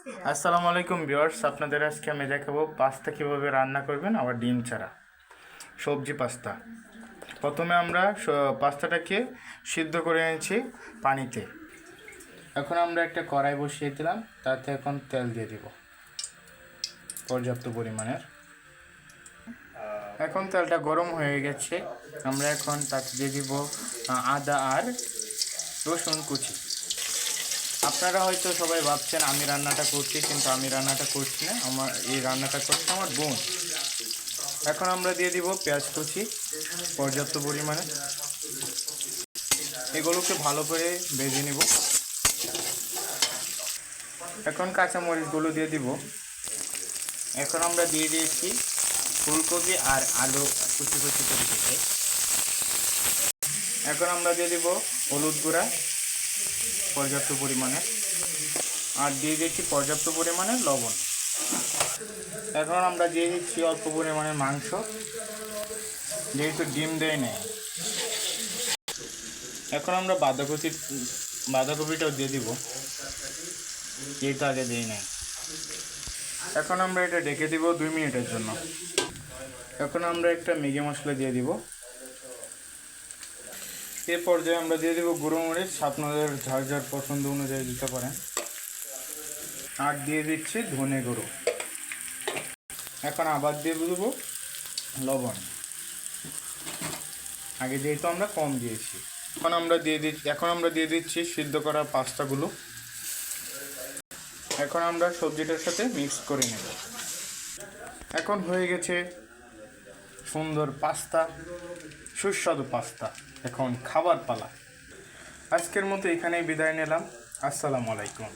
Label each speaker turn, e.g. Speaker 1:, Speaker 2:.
Speaker 1: আসসালামু আলাইকুম ভিউয়ার্স, আপনাদের আজকে আমি দেখাবো পাস্তা কীভাবে রান্না করবেন, আবার ডিম ছাড়া সবজি পাস্তা। প্রথমে আমরা পাস্তাটাকে সিদ্ধ করে এনেছি পানিতে। এখন আমরা একটা কড়াই বসিয়ে দিলাম, তাতে এখন তেল দিয়ে দিব পর্যাপ্ত পরিমাণের। এখন তেলটা গরম হয়ে গেছে, আমরা এখন তাতে দিয়ে দিব আদা আর রসুন কুচি। আপনারা হয়তো সবাই ভাবছেন আমি রান্নাটা করছি, কিন্তু আমি রান্নাটা করছি না, এই রান্নাটা করছে আমার বোন। এখন আমরা দিয়ে দিব পেঁয়াজ কুচি পর্যাপ্ত পরিমাণে। এগুলোকে ভালো করে ভেজে নেব। এখন কাঁচামরিচগুলো দিয়ে দিব। এখন আমরা দিয়ে দিয়েছি ফুলকপি আর আলু কুচি কুচি করে কেটে। এখন আমরা দিয়ে দিব হলুদ গুঁড়া পর্যাপ্ত পরিমাণে, আর দিয়ে দিচ্ছি পর্যাপ্ত পরিমাণে লবণ। এখন আমরা দিয়ে দিচ্ছি অল্প পরিমাণে মাংস, যেহেতু ডিম দেয় নেই। এখন আমরা বাঁধাকপিটাও দিয়ে দিব, যেহেতু আগে দিই নাই। এখন আমরা এটা ঢেকে দিব 2 মিনিটের জন্য। এখন আমরা একটা ম্যাগি মশলা দিয়ে দিব। এর পর্যায়ে আমরা দিয়ে দিব গুঁড়ো মরিচ, আপনাদের যার যার পছন্দ অনুযায়ী দিতে পারেন। আর দিয়ে দিচ্ছি ধনে গুঁড়ো। এখন আবার দিয়ে দেবো লবণ, আগে যেহেতু আমরা কম দিয়েছি। এখন আমরা দিয়ে দিচ্ছি সিদ্ধ করা পাস্তাগুলো। এখন আমরা সবজিটার সাথে মিক্স করে নেব। এখন হয়ে গেছে সুন্দর পাস্তা, সুস্বাদু পাস্তা। এখন খাবার পালা। আজকের মতো এখানেই বিদায় নিলাম। আসসালামু আলাইকুম।